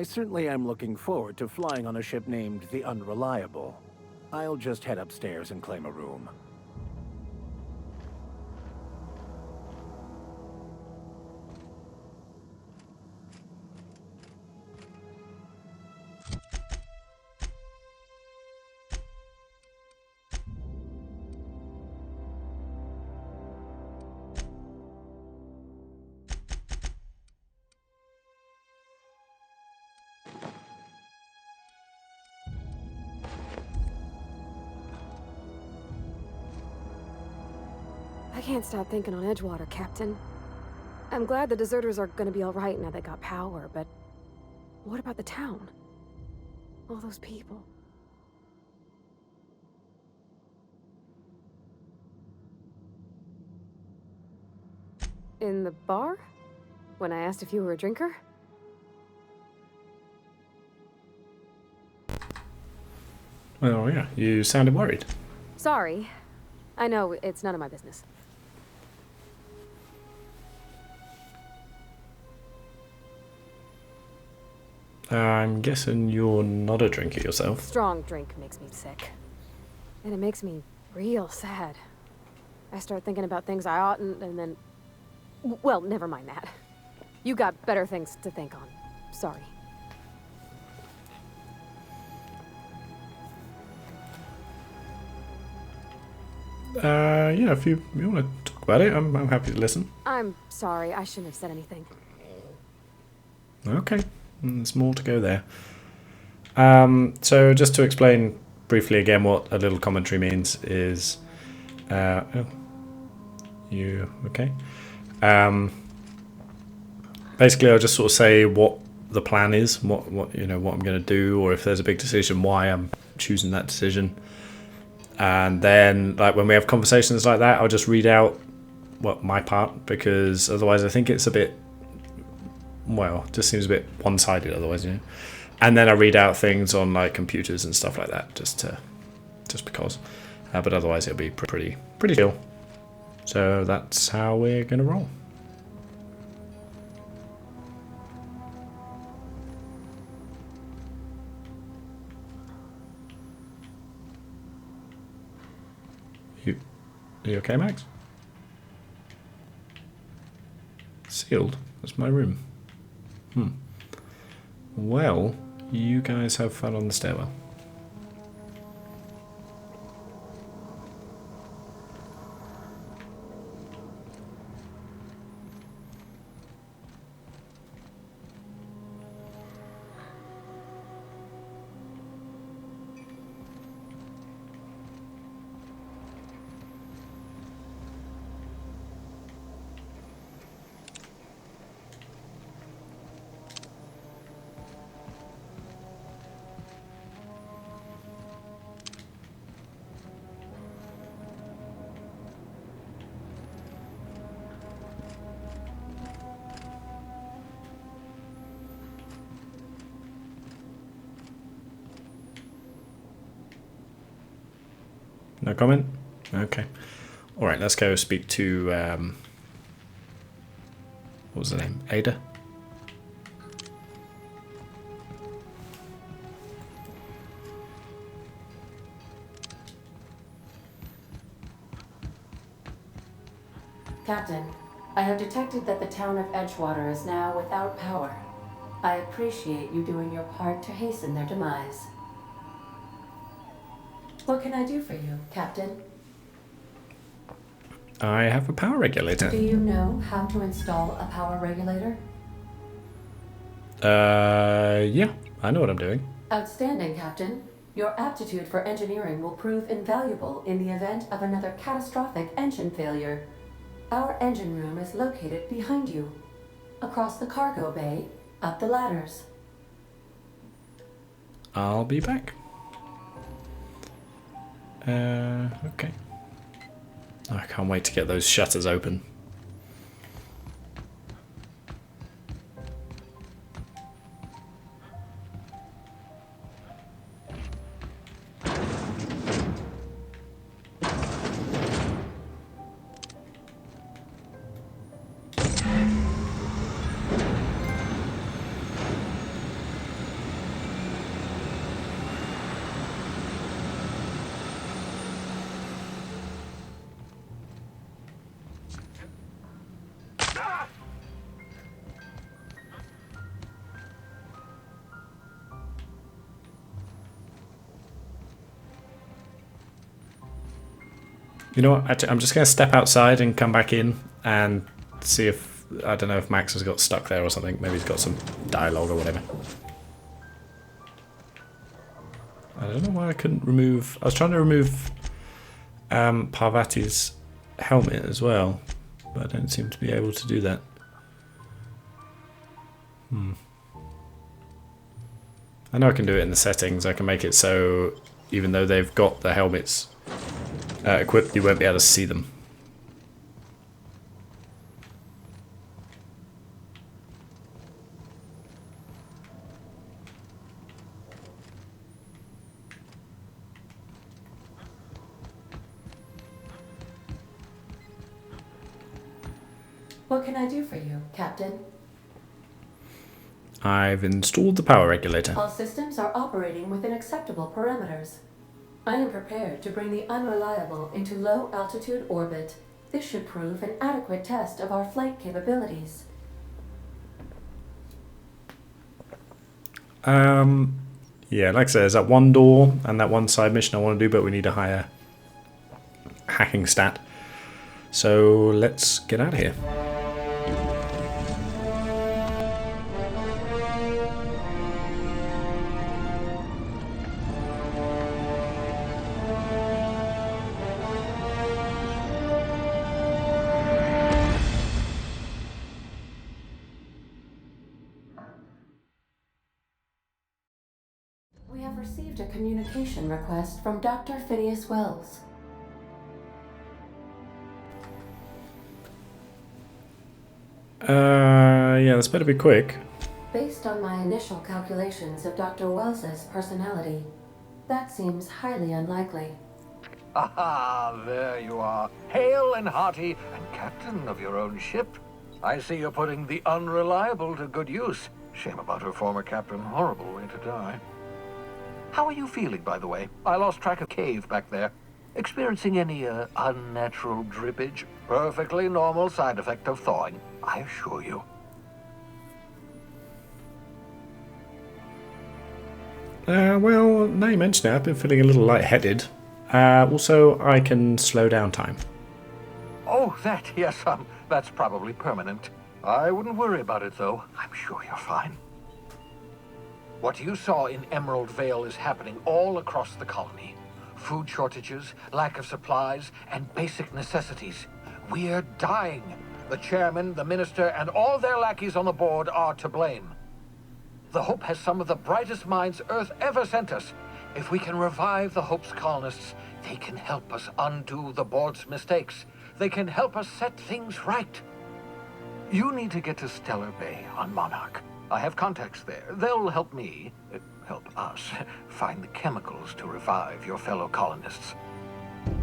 I certainly am looking forward to flying on a ship named the Unreliable. I'll just head upstairs and claim a room. I can't stop thinking on Edgewater, Captain. I'm glad the deserters are gonna be alright now they got power, but what about the town? All those people. In the bar? When I asked if you were a drinker? Well, yeah, you sounded worried. Sorry. I know, it's none of my business. I'm guessing you're not a drinker yourself. Strong drink makes me sick. And it makes me real sad. I start thinking about things I oughtn't, and then... Well, never mind that. You got better things to think on. Sorry. Yeah, if you want to talk about it, I'm happy to listen. I'm sorry, I shouldn't have said anything. Okay, there's more to go there. So just to explain briefly again what a little commentary means is... oh, you okay? Basically, I'll just sort of say what the plan is, what I'm going to do, or if there's a big decision, why I'm choosing that decision. And then, like, when we have conversations like that, I'll just read out my part, because otherwise I think it's a bit, well, it just seems a bit one-sided otherwise, you know. And then I read out things on like computers and stuff like that, just because. But otherwise it'll be pretty chill. So that's how we're gonna roll. Are you okay, Max? Sealed? That's my room. Well, you guys have fun on the stairwell. No comment? Okay. Alright, let's go speak to, what was her name? Ada? Captain, I have detected that the town of Edgewater is now without power. I appreciate you doing your part to hasten their demise. What can I do for you, Captain? I have a power regulator. Do you know how to install a power regulator? Yeah, I know what I'm doing. Outstanding, Captain. Your aptitude for engineering will prove invaluable in the event of another catastrophic engine failure. Our engine room is located behind you. Across the cargo bay, up the ladders. I'll be back. Okay. I can't wait to get those shutters open. You know what? I'm just going to step outside and come back in and see if... I don't know if Max has got stuck there or something. Maybe he's got some dialogue or whatever. I don't know why I couldn't remove... I was trying to remove Parvati's helmet as well, but I don't seem to be able to do that. I know I can do it in the settings. I can make it so even though they've got the helmets equipped, you won't be able to see them. What can I do for you, Captain? I've installed the power regulator. All systems are operating within acceptable parameters. I am prepared to bring the Unreliable into low-altitude orbit. This should prove an adequate test of our flight capabilities. Yeah, like I said, there's that one door and that one side mission I want to do, but we need a higher hacking stat. So let's get out of here. We have received a communication request from Dr. Phineas Wells. Yeah, this better be quick. Based on my initial calculations of Dr. Wells's personality, that seems highly unlikely. Ah, there you are, hale and hearty, and captain of your own ship. I see you're putting the Unreliable to good use. Shame about her former captain. Horrible way to die. How are you feeling, by the way? I lost track of cave back there. Experiencing any unnatural drippage? Perfectly normal side effect of thawing, I assure you. Well, now you mention it, I've been feeling a little lightheaded. Also, I can slow down time. Oh, that, yes, that's probably permanent. I wouldn't worry about it, though. I'm sure you're fine. What you saw in Emerald Vale is happening all across the colony. Food shortages, lack of supplies, and basic necessities. We're dying. The chairman, the minister, and all their lackeys on the board are to blame. The Hope has some of the brightest minds Earth ever sent us. If we can revive the Hope's colonists, they can help us undo the board's mistakes. They can help us set things right. You need to get to Stellar Bay on Monarch. I have contacts there. They'll help me, help us, find the chemicals to revive your fellow colonists.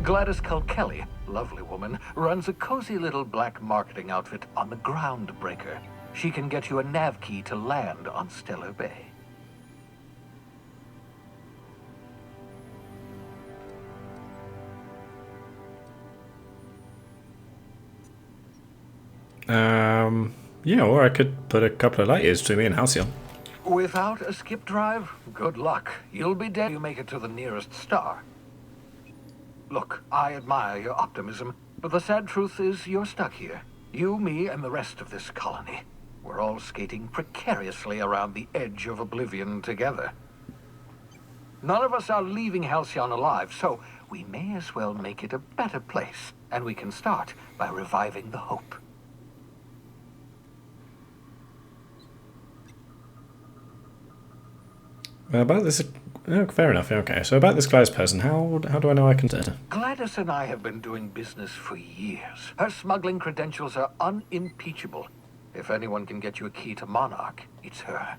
Gladys Culkelly, lovely woman, runs a cozy little black marketing outfit on the Groundbreaker. She can get you a nav key to land on Stellar Bay. Yeah, or I could put a couple of light years between me and Halcyon. Without a skip drive, good luck. You'll be dead if you make it to the nearest star. Look, I admire your optimism, but the sad truth is you're stuck here. You, me, and the rest of this colony. We're all skating precariously around the edge of oblivion together. None of us are leaving Halcyon alive, so we may as well make it a better place. And we can start by reviving the Hope. About this... Oh, fair enough, okay. So about this Gladys person, how do I know I can... Gladys and I have been doing business for years. Her smuggling credentials are unimpeachable. If anyone can get you a key to Monarch, it's her.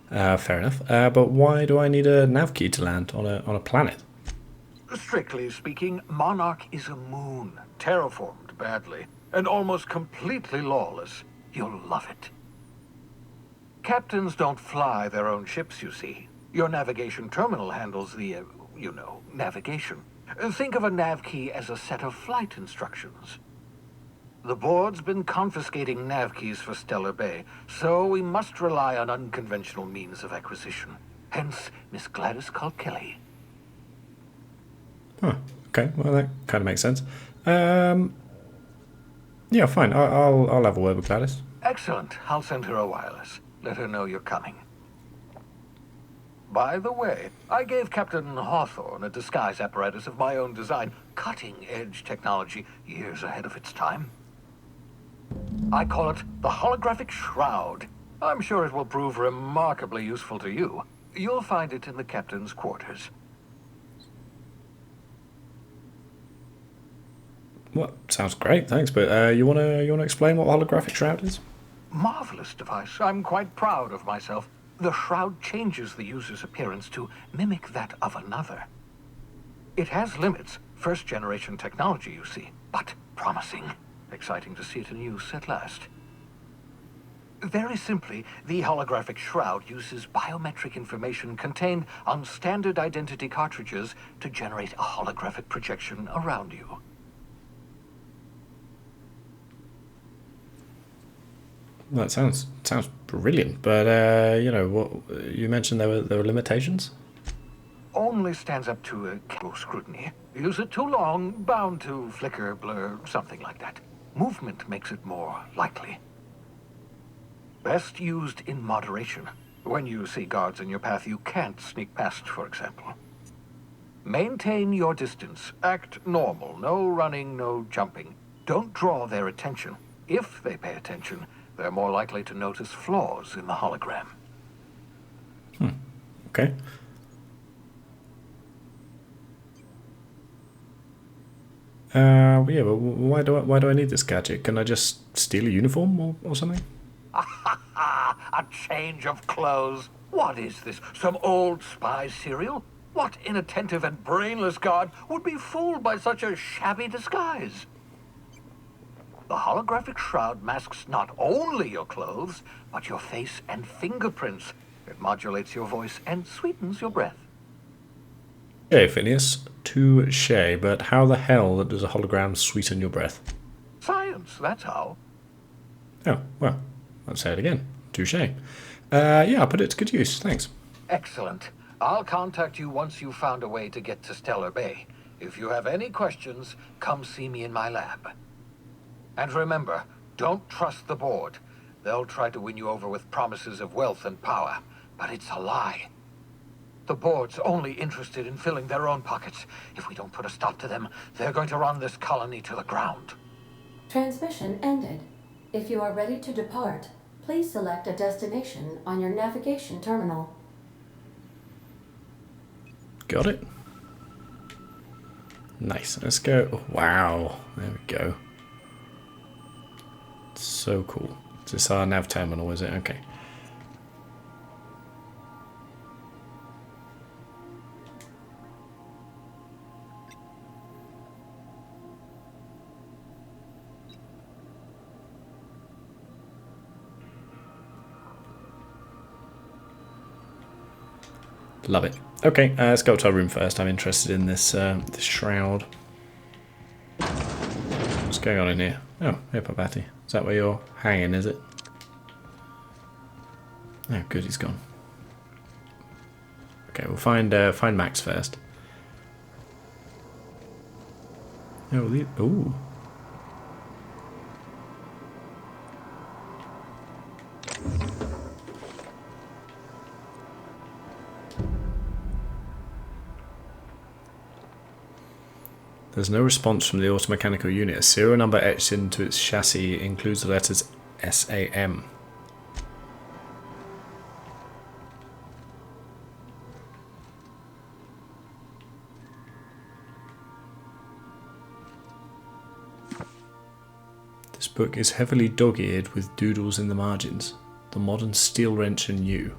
Fair enough. But why do I need a nav key to land on a planet? Strictly speaking, Monarch is a moon, terraformed badly, and almost completely lawless. You'll love it. Captains don't fly their own ships, you see. Your navigation terminal handles the, navigation. Think of a nav key as a set of flight instructions. The board's been confiscating nav keys for Stellar Bay, so we must rely on unconventional means of acquisition. Hence, Miss Gladys Culkelly. Huh. Okay, well that kind of makes sense. Yeah, fine. I'll have a word with Gladys. Excellent. I'll send her a wireless. Let her know you're coming. By the way, I gave Captain Hawthorne a disguise apparatus of my own design, cutting-edge technology, years ahead of its time. I call it the Holographic Shroud. I'm sure it will prove remarkably useful to you. You'll find it in the captain's quarters. Well, sounds great, thanks. But you wanna explain what holographic shroud is? Marvelous device. I'm quite proud of myself. The shroud changes the user's appearance to mimic that of another. It has limits. First-generation technology, you see, but promising. Exciting to see it in use at last. Very simply, the holographic shroud uses biometric information contained on standard identity cartridges to generate a holographic projection around you. That sounds brilliant, but you know what you mentioned there were limitations. Only stands up to a careful scrutiny. Use it too long, bound to flicker, blur, something like that. Movement makes it more likely. Best used in moderation. When you see guards in your path you can't sneak past, for example. Maintain your distance. Act normal. No running, no jumping. Don't draw their attention. If they pay attention, they're more likely to notice flaws in the hologram. Okay. Yeah, but why do I need this gadget? Can I just steal a uniform or something? A change of clothes. What is this? Some old spy serial? What inattentive and brainless guard would be fooled by such a shabby disguise? The holographic shroud masks not only your clothes, but your face and fingerprints. It modulates your voice and sweetens your breath. Okay, Phineas. Touché, but how the hell does a hologram sweeten your breath? Science, that's how. Oh, well, I'll say it again. Touché. Yeah, I'll put it to good use. Thanks. Excellent. I'll contact you once you've found a way to get to Stellar Bay. If you have any questions, come see me in my lab. And remember, don't trust the board. They'll try to win you over with promises of wealth and power, but it's a lie. The board's only interested in filling their own pockets. If we don't put a stop to them, they're going to run this colony to the ground. Transmission ended. If you are ready to depart, please select a destination on your navigation terminal. Got it. Nice. Let's go. Oh, wow. There we go. So cool. Is this our nav terminal, is it? Okay. Love it. Okay, let's go to our room first. I'm interested in this this shroud. What's going on in here? Oh, hey Parvati. Is that where you're hanging, is it? Oh, good, he's gone. Okay, we'll find Max first. Oh, ooh. There's no response from the automechanical unit. A serial number etched into its chassis includes the letters SAM. This book is heavily dog-eared with doodles in the margins. The modern steel wrench and you.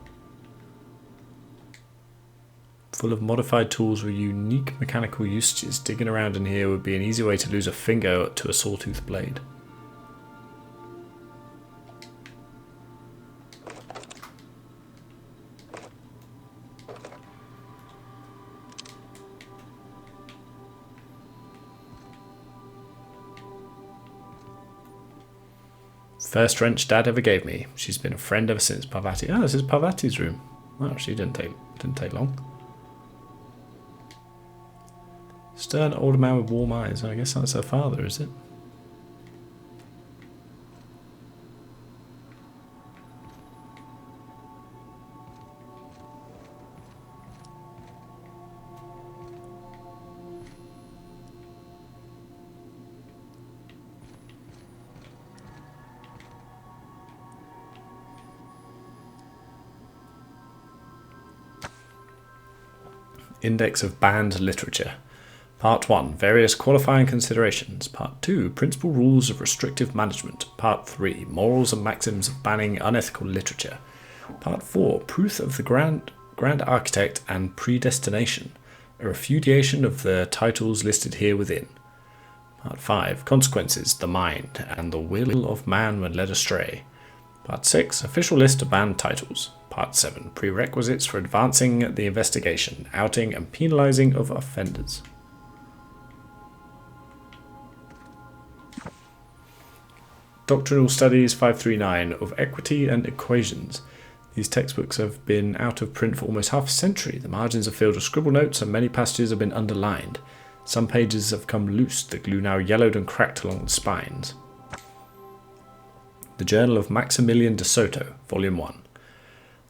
Full of modified tools with unique mechanical usages. Digging around in here would be an easy way to lose a finger to a sawtooth blade. First wrench Dad ever gave me. She's been a friend ever since. Parvati. Oh, this is Parvati's room. Wow, she didn't take long. Stern older man with warm eyes. I guess that's her father, is it? Index of Banned Literature. Part 1. Various qualifying considerations. Part 2. Principal rules of restrictive management. Part 3. Morals and maxims of banning unethical literature. Part 4. Proof of the Grand Architect and Predestination. A refutation of the titles listed here within. Part 5. Consequences, the mind, and the will of man when led astray. Part 6. Official list of banned titles. Part 7. Prerequisites for advancing the investigation, outing and penalizing of offenders. Doctrinal Studies 539 of Equity and Equations. These textbooks have been out of print for almost half a century. The margins are filled with scribble notes and many passages have been underlined. Some pages have come loose, the glue now yellowed and cracked along the spines. The Journal of Maximilian de Soto, Volume 1.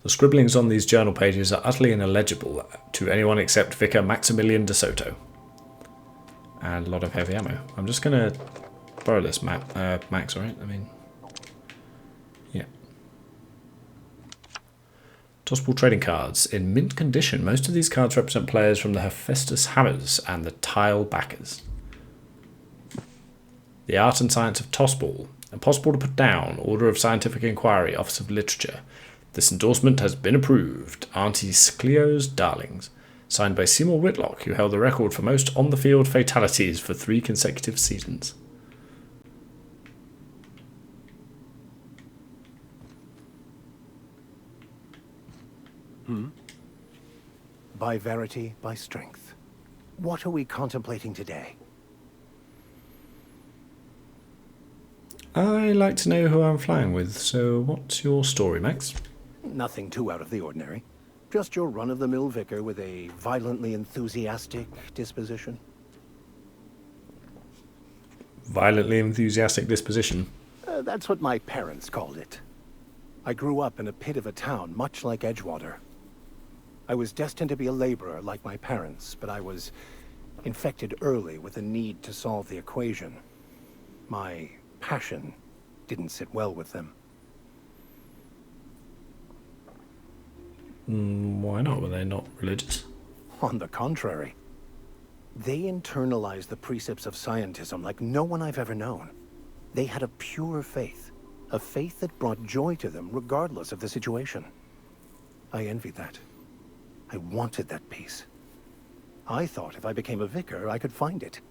The scribblings on these journal pages are utterly illegible to anyone except Vicar Maximilian de Soto. And a lot of heavy ammo. I'm just going to borrow this Max, alright? I mean, yeah. Tossball trading cards. In mint condition, most of these cards represent players from the Hephaestus Hammers and the Tile Backers. The Art and Science of Tossball. Impossible to put down. Order of Scientific Inquiry, Office of Literature. This endorsement has been approved. Auntie Cleo's Darlings. Signed by Seymour Whitlock, who held the record for most on-the-field fatalities for 3 consecutive seasons. By verity, by strength. What are we contemplating today? I like to know who I'm flying with, so what's your story, Max? Nothing too out of the ordinary. Just your run-of-the-mill vicar with a violently enthusiastic disposition. Violently enthusiastic disposition. That's what my parents called it. I grew up in a pit of a town, much like Edgewater. I was destined to be a laborer like my parents, but I was infected early with a need to solve the equation. My passion didn't sit well with them. Why not? Were they not religious? On the contrary. They internalized the precepts of scientism like no one I've ever known. They had a pure faith, a faith that brought joy to them regardless of the situation. I envied that. I wanted that peace. I thought if I became a vicar, I could find it.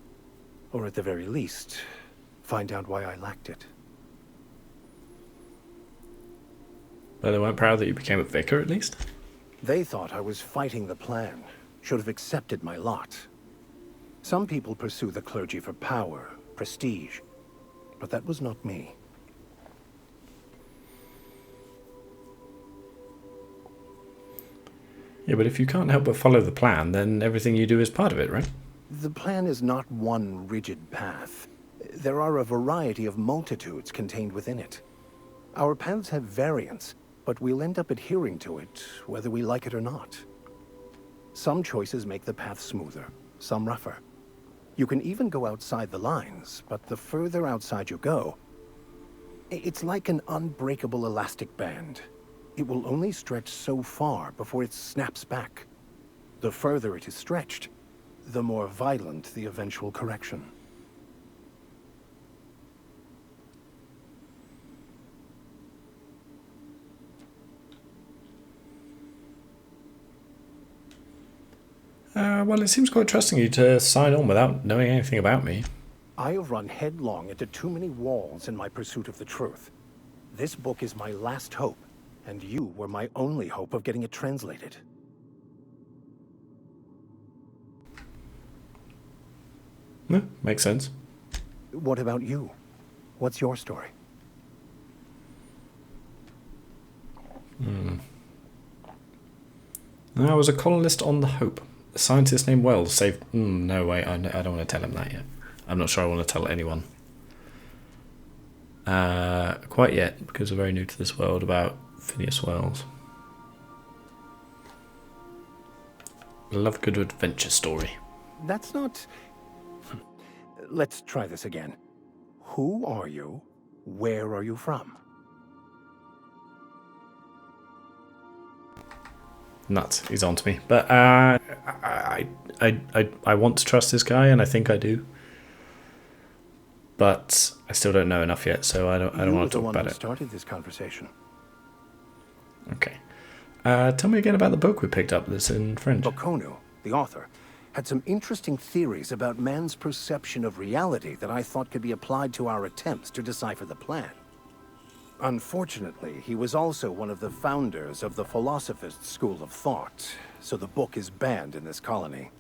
Or at the very least, find out why I lacked it. But they weren't proud that you became a vicar, at least? They thought I was fighting the plan, should have accepted my lot. Some people pursue the clergy for power, prestige, but that was not me. Yeah, but if you can't help but follow the plan, then everything you do is part of it, right? The plan is not one rigid path. There are a variety of multitudes contained within it. Our paths have variance, but we'll end up adhering to it, whether we like it or not. Some choices make the path smoother, some rougher. You can even go outside the lines, but the further outside you go, it's like an unbreakable elastic band. It will only stretch so far before it snaps back. The further it is stretched, the more violent the eventual correction. Well, it seems quite trusting you to sign on without knowing anything about me. I have run headlong into too many walls in my pursuit of the truth. This book is my last hope, and you were my only hope of getting it translated. No, makes sense. What about you? What's your story? I was a colonist on the Hope. A scientist named Wells saved... no, wait, I don't want to tell him that yet. I'm not sure I want to tell anyone. Quite yet, because we're very new to this world about Phineas Wells. I love a good adventure story. That's not... Let's try this again. Who are you? Where are you from? Nuts, he's on to me. But I want to trust this guy, and I think I do. But I still don't know enough yet, so I don't want to talk about it. Started this conversation. Okay. Tell me again about the book we picked up that's in French. Bokonu, the author, had some interesting theories about man's perception of reality that I thought could be applied to our attempts to decipher the plan. Unfortunately, he was also one of the founders of the Philosophist school of thought, so the book is banned in this colony.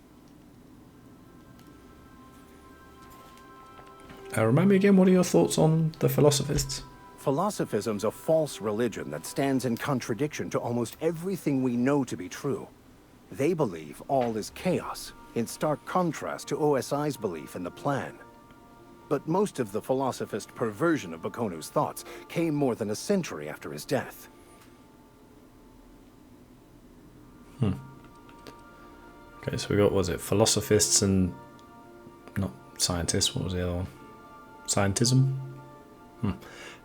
Remind me again, what are your thoughts on the Philosophists? Philosophism's a false religion that stands in contradiction to almost everything we know to be true. They believe all is chaos, in stark contrast to OSI's belief in the plan. But most of the Philosophist perversion of Bokonu's thoughts came more than a century after his death. Okay, so we got, was it Philosophists and... not scientists, what was the other one? Scientism?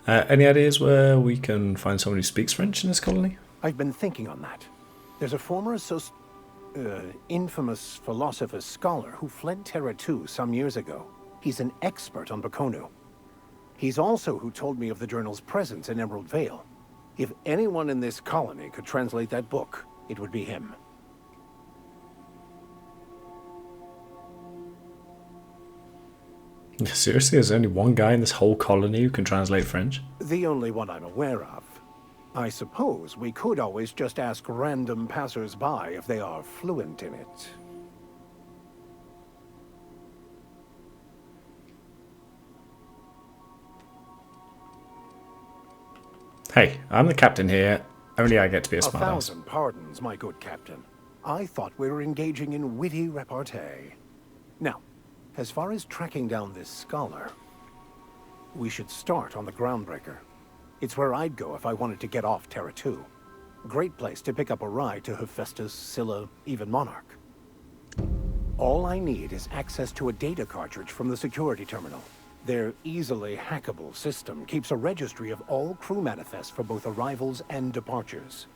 Any ideas where we can find someone who speaks French in this colony? I've been thinking on that. There's a former infamous Philosophist scholar who fled Terra 2 some years ago. He's an expert on Bokonu. He's also who told me of the journal's presence in Emerald Vale. If anyone in this colony could translate that book, it would be him. Seriously, there's only one guy in this whole colony who can translate French? The only one I'm aware of. I suppose we could always just ask random passers-by if they are fluent in it. Hey, I'm the captain here. Only I get to be a smartass. 1,000 pardons, my good captain. I thought we were engaging in witty repartee. Now, as far as tracking down this scholar, we should start on the Groundbreaker. It's where I'd go if I wanted to get off Terra 2. Great place to pick up a ride to Hephaestus, Scylla, even Monarch. All I need is access to a data cartridge from the security terminal. Their easily hackable system keeps a registry of all crew manifests for both arrivals and departures.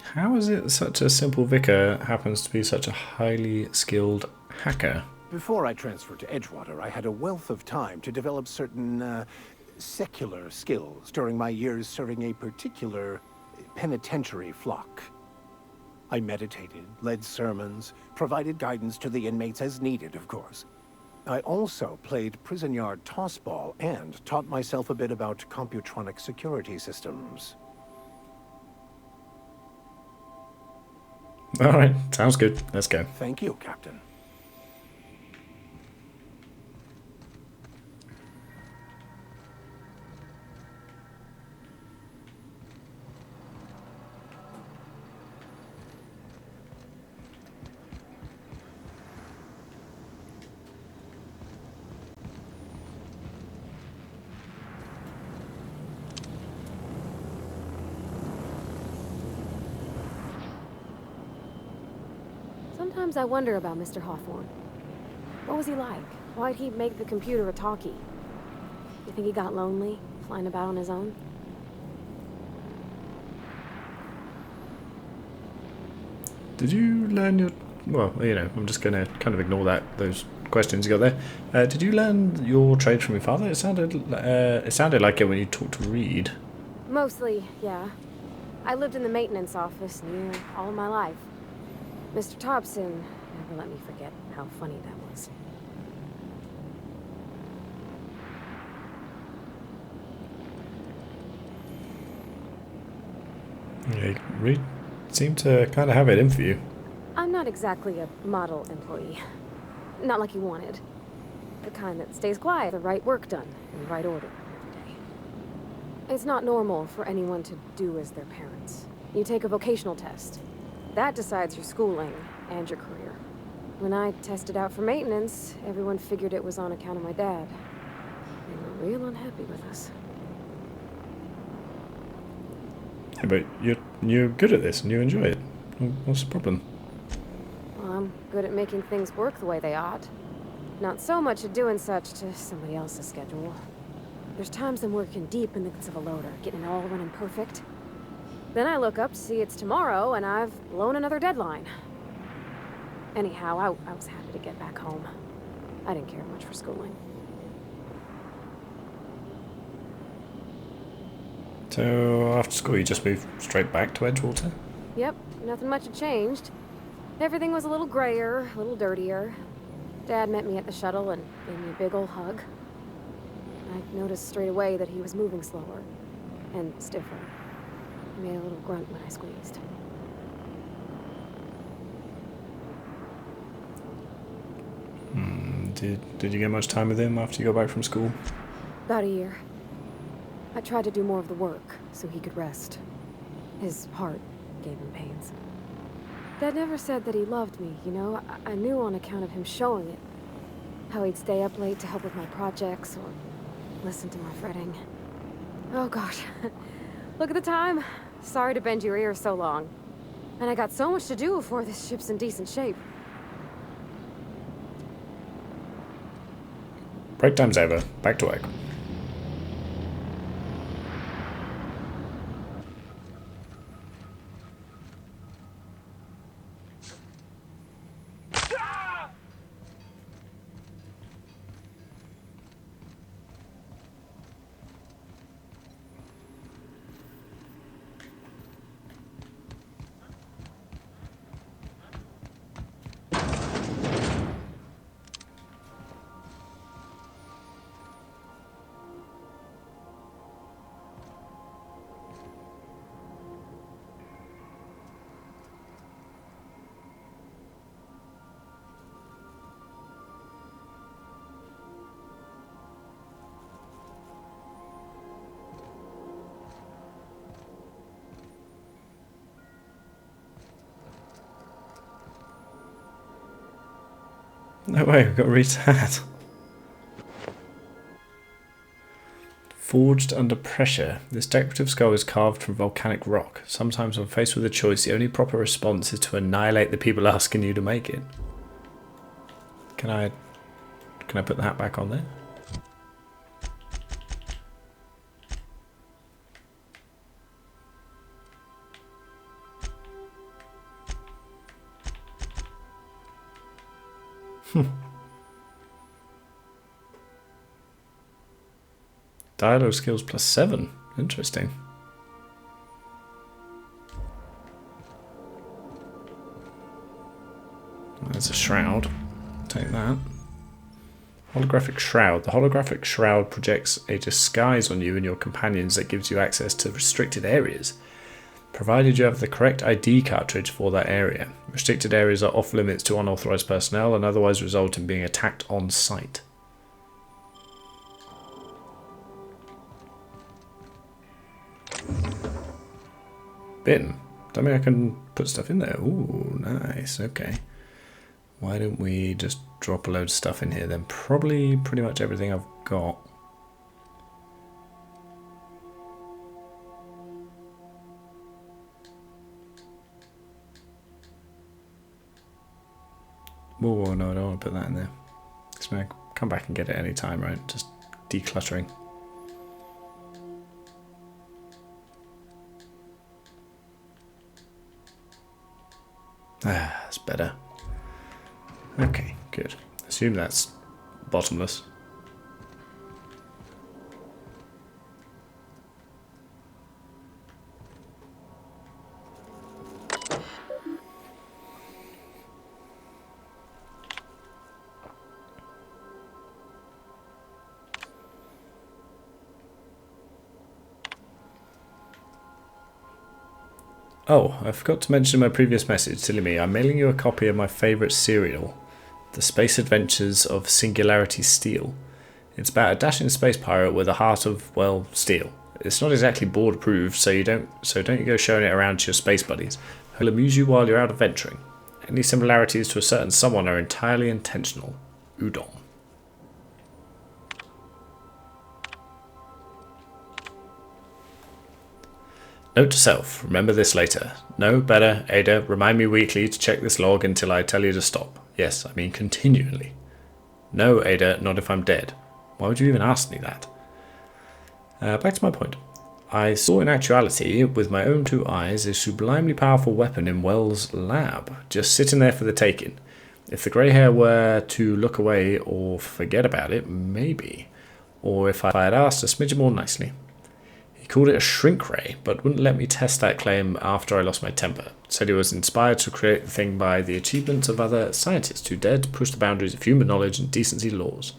How is it such a simple vicar happens to be such a highly skilled hacker? Before I transferred to Edgewater, I had a wealth of time to develop certain, secular skills during my years serving a particular penitentiary flock. I meditated, led sermons, provided guidance to the inmates as needed, of course. I also played prison yard tossball and taught myself a bit about computronic security systems. Alright, sounds good. Let's go. Thank you, Captain. Sometimes I wonder about Mr. Hawthorne. What was he like? Why'd he make the computer a talkie? You think he got lonely, flying about on his own? Did you learn your... well, you know, I'm just going to kind of ignore those questions you got there. Did you learn your trade from your father? It sounded like it when you talked to Reed. Mostly, yeah. I lived in the maintenance office near all my life. Mr. Thompson never let me forget how funny that was. Yeah, Reed seemed to kind of have it in for you. I'm not exactly a model employee. Not like you wanted. The kind that stays quiet, the right work done, in the right order every day. It's not normal for anyone to do as their parents. You take a vocational test. That decides your schooling and your career. When I tested out for maintenance, everyone figured it was on account of my dad. They were real unhappy with us. Yeah, but you're good at this and you enjoy it. What's the problem? Well, I'm good at making things work the way they ought. Not so much at doing such to somebody else's schedule. There's times I'm working deep in the guts of a loader, getting it all running perfect. Then I look up to see it's tomorrow and I've blown another deadline. Anyhow, I was happy to get back home. I didn't care much for schooling. So after school you just moved straight back to Edgewater? Yep, nothing much had changed. Everything was a little grayer, a little dirtier. Dad met me at the shuttle and gave me a big old hug. I noticed straight away that he was moving slower and stiffer. He made a little grunt when I squeezed. Did you get much time with him after you got back from school? About a year. I tried to do more of the work so he could rest. His heart gave him pains. Dad never said that he loved me, you know? I knew on account of him showing it. How he'd stay up late to help with my projects or listen to my fretting. Oh gosh. Look at the time. Sorry to bend your ears so long. And I got so much to do before this ship's in decent shape. Break time's over. Back to work. No way, we've got to read that. Forged under pressure. This decorative skull is carved from volcanic rock. Sometimes when faced with a choice, the only proper response is to annihilate the people asking you to make it. Can I put the hat back on there? Dialogue skills +7. Interesting. There's a shroud. Take that. Holographic shroud. The holographic shroud projects a disguise on you and your companions that gives you access to restricted areas, provided you have the correct ID cartridge for that area. Restricted areas are off limits to unauthorized personnel and otherwise result in being attacked on sight. Bin. Don't mean I can put stuff in there. Ooh, nice. Okay. Why don't we just drop a load of stuff in here then? Probably pretty much everything I've got. Whoa, no, I don't want to put that in there. Because I can come back and get it any time, right? Just decluttering. Ah, that's better. Okay, good. Assume that's bottomless. Oh, I forgot to mention in my previous message, silly me, I'm mailing you a copy of my favourite serial, The Space Adventures of Singularity Steel. It's about a dashing space pirate with a heart of, well, steel. It's not exactly board approved, so don't you go showing it around to your space buddies. It'll amuse you while you're out adventuring. Any similarities to a certain someone are entirely intentional. Udon. Note to self, remember this later. No, better, Ada, remind me weekly to check this log until I tell you to stop. Yes, I mean continually. No, Ada, not if I'm dead. Why would you even ask me that? Back to my point. I saw in actuality, with my own two eyes, a sublimely powerful weapon in Wells' lab, just sitting there for the taking. If the grey hair were to look away or forget about it, maybe. Or if I had asked a smidgen more nicely. He called it a shrink ray, but wouldn't let me test that claim after I lost my temper. Said he was inspired to create the thing by the achievements of other scientists who dared to push the boundaries of human knowledge and decency laws.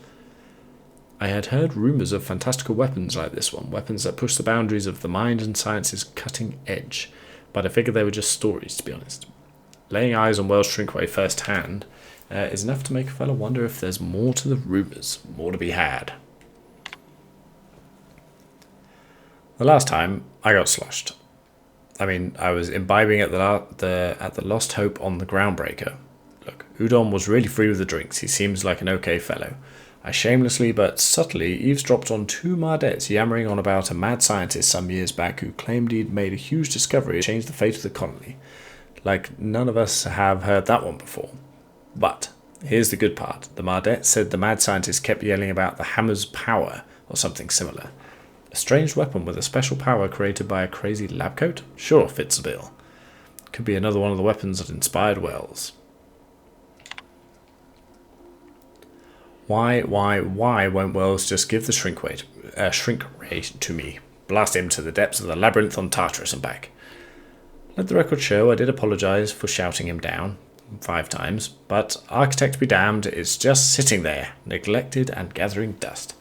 I had heard rumours of fantastical weapons like this one, weapons that push the boundaries of the mind and science's cutting edge, but I figured they were just stories, to be honest. Laying eyes on Wells' Shrinkway firsthand is enough to make a fellow wonder if there's more to the rumours, more to be had. The last time, I got sloshed. I mean, I was imbibing at the Lost Hope on the Groundbreaker. Look, Udon was really free with the drinks. He seems like an okay fellow. I shamelessly but subtly eavesdropped on two Mardettes yammering on about a mad scientist some years back who claimed he'd made a huge discovery that changed the fate of the colony. Like, none of us have heard that one before. But here's the good part. The Mardette said the mad scientist kept yelling about the hammer's power, or something similar. A strange weapon with a special power created by a crazy lab coat? Sure, fits the bill. Could be another one of the weapons that inspired Wells. Why won't Wells just give the shrink ray to me? Blast him to the depths of the labyrinth on Tartarus and back. Let the record show I did apologise for shouting him down 5 times, but architect be damned, it's just sitting there, neglected and gathering dust.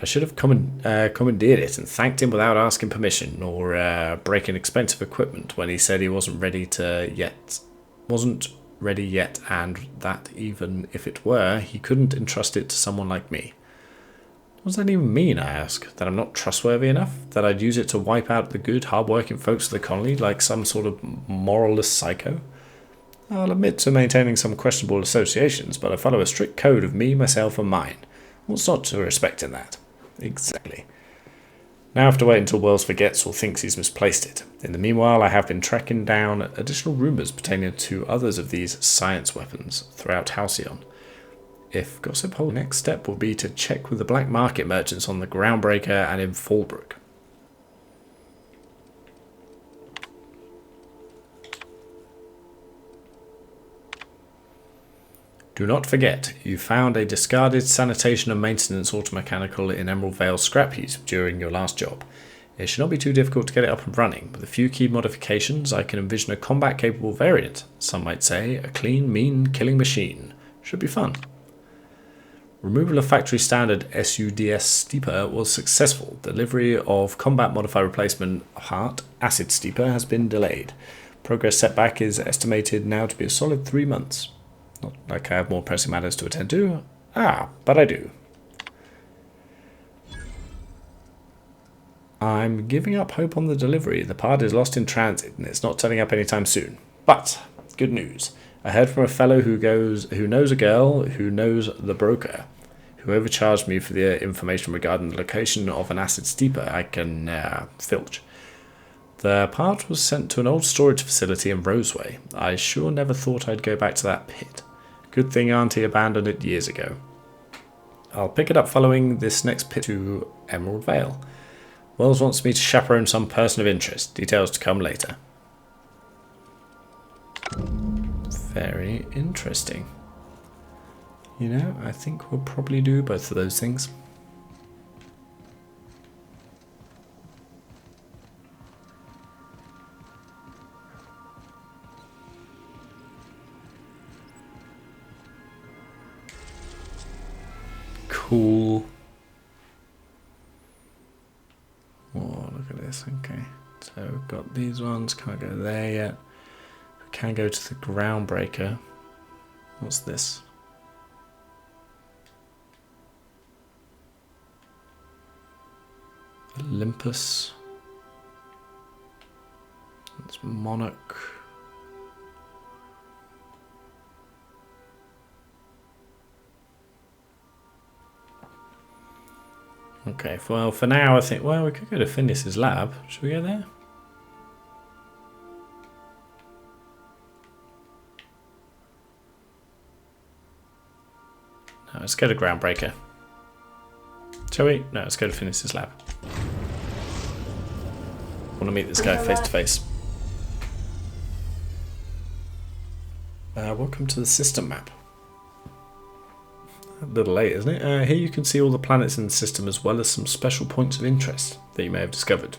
I should have commandeered it and thanked him without asking permission or breaking expensive equipment when he said he wasn't ready yet, and that even if it were, he couldn't entrust it to someone like me. What does that even mean, I ask? That I'm not trustworthy enough? That I'd use it to wipe out the good, hard-working folks of the colony like some sort of moralless psycho? I'll admit to maintaining some questionable associations, but I follow a strict code of me, myself, and mine. What's not to respect in that? Exactly. Now I have to wait until Wells forgets or thinks he's misplaced it. In the meanwhile, I have been tracking down additional rumours pertaining to others of these science weapons throughout Halcyon. If gossip holds, the next step will be to check with the black market merchants on the Groundbreaker and in Fallbrook. Do not forget, you found a discarded sanitation and maintenance automechanical in Emerald Vale scrap heap during your last job. It should not be too difficult to get it up and running. With a few key modifications, I can envision a combat-capable variant. Some might say a clean, mean, killing machine. Should be fun. Removal of factory standard SUDS Steeper was successful. Delivery of combat modifier replacement heart acid Steeper has been delayed. Progress setback is estimated now to be a solid 3 months. Not like I have more pressing matters to attend to. But I do. I'm giving up hope on the delivery. The part is lost in transit and it's not turning up anytime soon. But, good news. I heard from a fellow who knows a girl who knows the broker, who overcharged me for the information regarding the location of an acid steeper I can filch. The part was sent to an old storage facility in Roseway. I sure never thought I'd go back to that pit. Good thing Auntie abandoned it years ago. I'll pick it up following this next pit to Emerald Vale. Wells wants me to chaperone some person of interest. Details to come later. Very interesting. You know, I think we'll probably do both of those things. Cool. Oh, look at this. Okay. So we've got these ones. Can't go there yet. We can go to the Groundbreaker. What's this? Olympus. That's Monarch. Okay, well, for now, I think, well, we could go to Phineas's lab. Should we go there? No, let's go to Groundbreaker. Shall we? No, let's go to Phineas's lab. I want to meet this guy face to face. Welcome to the system map. A little late, isn't it? Here you can see all the planets in the system as well as some special points of interest that you may have discovered.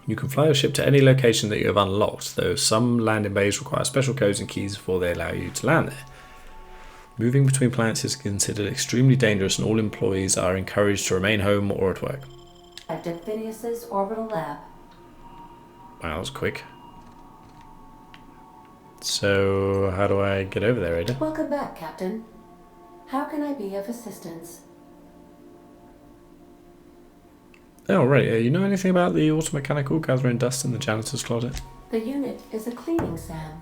You can fly your ship to any location that you have unlocked, though some landing bays require special codes and keys before they allow you to land there. Moving between planets is considered extremely dangerous and all employees are encouraged to remain home or at work. Captain Phineas's orbital lab. Wow, that was quick. So, how do I get over there, Ada? Welcome back, Captain. How can I be of assistance? Oh, right. You know anything about the automechanical gathering dust in the janitor's closet? The unit is a cleaning SAM.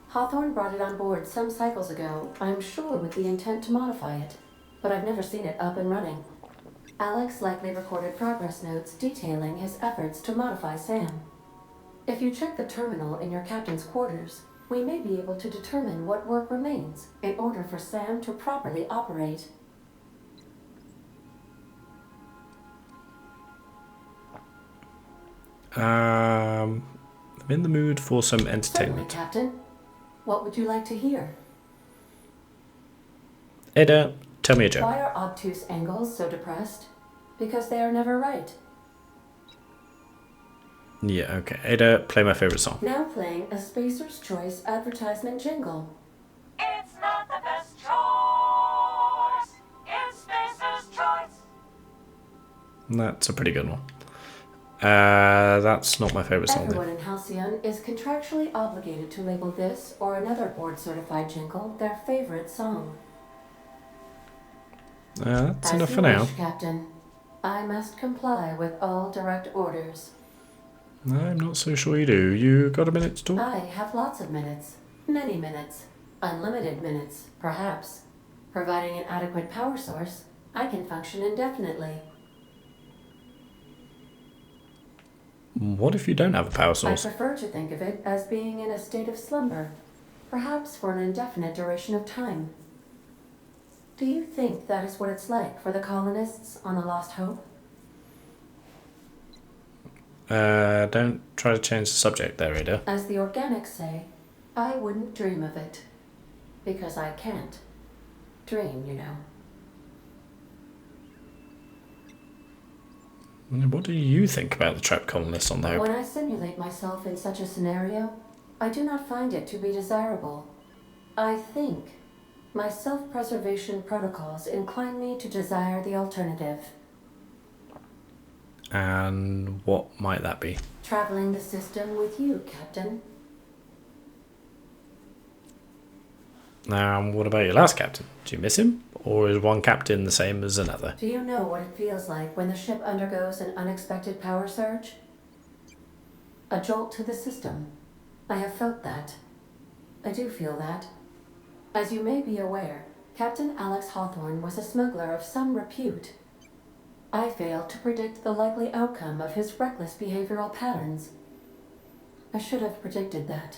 Hawthorne brought it on board some cycles ago, I'm sure with the intent to modify it. But I've never seen it up and running. Alex likely recorded progress notes detailing his efforts to modify SAM. If you check the terminal in your captain's quarters, we may be able to determine what work remains in order for SAM to properly operate. I'm in the mood for some Certainly, entertainment. Captain. What would you like to hear? Ada, tell me a joke. Why are obtuse angles so depressed? Because they are never right. Yeah, okay. Ada, play my favorite song. Now playing a Spacer's Choice advertisement jingle. It's not the best choice. It's Spacer's Choice. That's a pretty good one. That's not my favorite song. Everyone in Halcyon is contractually obligated to label this or another board-certified jingle their favorite song. That's As enough you for now. wish, Captain. I must comply with all direct orders. I'm not so sure you do. You got a minute to talk? I have lots of minutes. Many minutes. Unlimited minutes, perhaps. Providing an adequate power source, I can function indefinitely. What if you don't have a power I source? prefer to think of it as being in a state of slumber, perhaps for an indefinite duration of time. Do you think that is what it's like for the colonists on the Lost Hope? Don't try to change the subject there, Ada. As the organics say, I wouldn't dream of it. Because I can't. Dream, you know. What do you think about the trapped colonists on the Hope? When I simulate myself in such a scenario, I do not find it to be desirable. I think my self-preservation protocols incline me to desire the alternative. And what might that be? Traveling the system with you, Captain. What about your last captain? Do you miss him? Or is one captain the same as another? Do you know what it feels like when the ship undergoes an unexpected power surge? A jolt to the system. I have felt that. I do feel that. As you may be aware, Captain Alex Hawthorne was a smuggler of some repute. I failed to predict the likely outcome of his reckless behavioral patterns. I should have predicted that.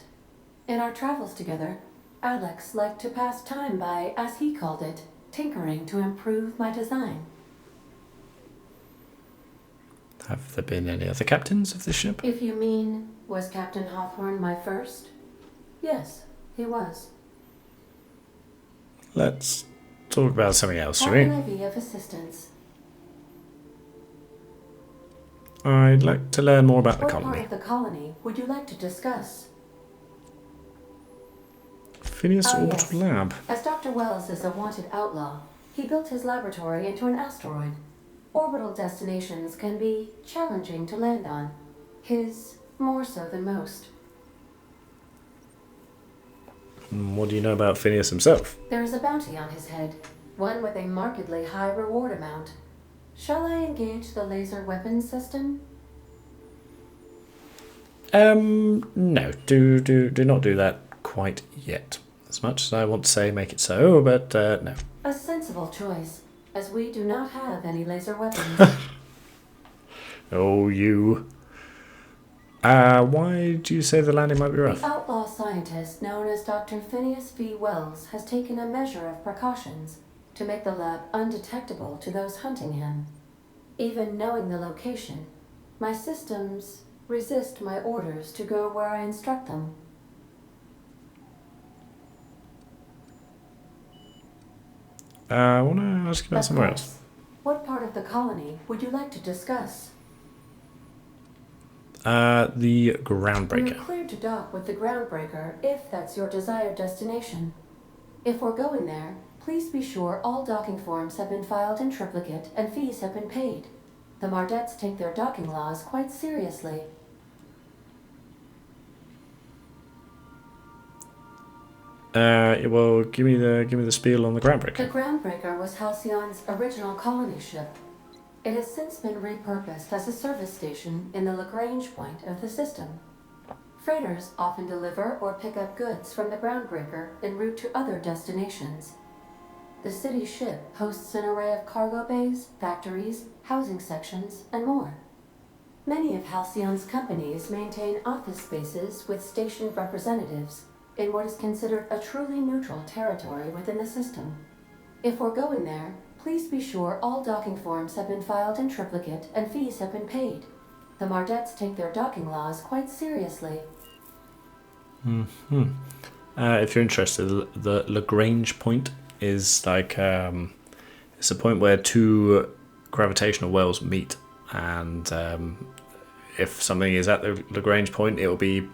In our travels together, Alex liked to pass time by, as he called it, tinkering to improve my design. Have there been any other captains of this ship? If you mean, was Captain Hawthorne my first? Yes, he was. Let's talk about something else, How shall can we? I be of assistance? I'd like to learn more about the What part colony. of the colony would you like to discuss? Phineas Ah, Orbital yes. Lab. As Dr. Wells is a wanted outlaw, he built his laboratory into an asteroid. Orbital destinations can be challenging to land on. His more so than most. What do you know about Phineas himself? There is a bounty on his head, one with a markedly high reward amount. Shall I engage the laser weapons system? No, do not do that quite yet. As much as I want to say make it so, but no. A sensible choice, as we do not have any laser weapons. Oh, you. Why do you say the landing might be rough? The outlaw scientist known as Dr. Phineas V. Wells has taken a measure of precautions to make the lab undetectable to those hunting him. Even knowing the location, my systems resist my orders to go where I instruct them. I want to ask you about Of somewhere course. else. What part of the colony would you like to discuss? The We're groundbreaker. cleared to dock with the Groundbreaker if that's your desired destination. If we're going there, please be sure all docking forms have been filed in triplicate and fees have been paid. The Mardettes take their docking laws quite seriously. Well, give me the spiel on the The groundbreaker. Groundbreaker was Halcyon's original colony ship. It has since been repurposed as a service station in the Lagrange point of the system. Freighters often deliver or pick up goods from the Groundbreaker en route to other destinations. The city ship hosts an array of cargo bays, factories, housing sections, and more. Many of Halcyon's companies maintain office spaces with stationed representatives in what is considered a truly neutral territory within the system. If we're going there, please be sure all docking forms have been filed in triplicate and fees have been paid. The Mardettes take their docking laws quite seriously. If you're interested, the Lagrange point is like it's a point where two gravitational wells meet, and if something is at the Lagrange point, it will be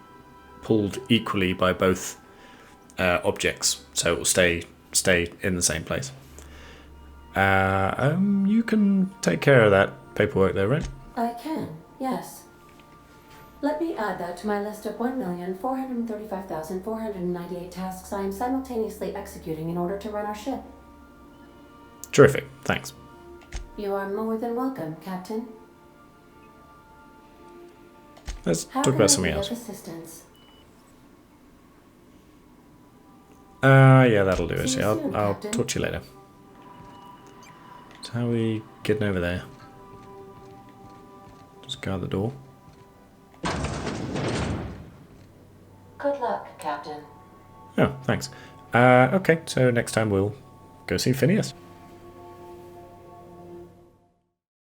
pulled equally by both objects, so it will stay in the same place. You can take care of that paperwork there, right? I can, yes. Let me add that to my list of 1,435,498 tasks I am simultaneously executing in order to run our ship. Terrific, thanks. You are more than welcome, Captain. Let's How talk can about I something be else. of assistance? Yeah, that'll do it. See you soon, I'll Captain. talk to you later. So how are we getting over there? Just guard the door. Good luck, Captain. Oh, thanks. Okay, so next time we'll go see Phineas.